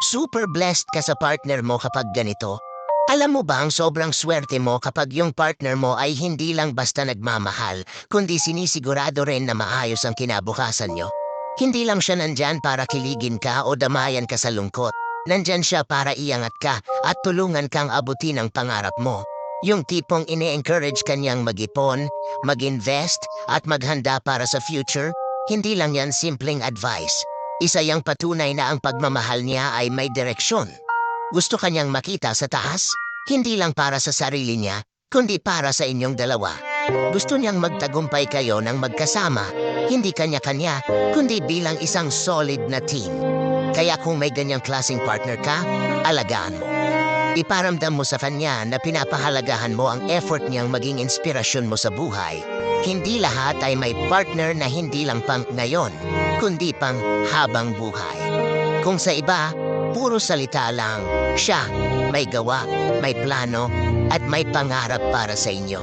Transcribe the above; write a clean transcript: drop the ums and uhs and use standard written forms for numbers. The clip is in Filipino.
Super blessed ka sa partner mo kapag ganito. Alam mo ba ang sobrang swerte mo kapag yung partner mo ay hindi lang basta nagmamahal, kundi sinisigurado rin na maayos ang kinabukasan nyo? Hindi lang siya nandyan para kiligin ka o damayan ka sa lungkot. Nandyan siya para iangat ka at tulungan kang abutin ang pangarap mo. Yung tipong ini-encourage kanyang mag-ipon, mag-invest at maghanda para sa future, hindi lang yan simpleng advice. Isa yang patunay na ang pagmamahal niya ay may direksyon. Gusto kanyang makita sa taas, hindi lang para sa sarili niya, kundi para sa inyong dalawa. Gusto niyang magtagumpay kayo ng magkasama, hindi kanya-kanya, kundi bilang isang solid na team. Kaya kung may ganyang klaseng partner ka, alagaan mo. Iparamdam mo sa kanya na pinapahalagahan mo ang effort niyang maging inspirasyon mo sa buhay. Hindi lahat ay may partner na hindi lang pang ngayon, kundi pang habang buhay. Kung sa iba, puro salita lang, siya may gawa, may plano, at may pangarap para sa inyo.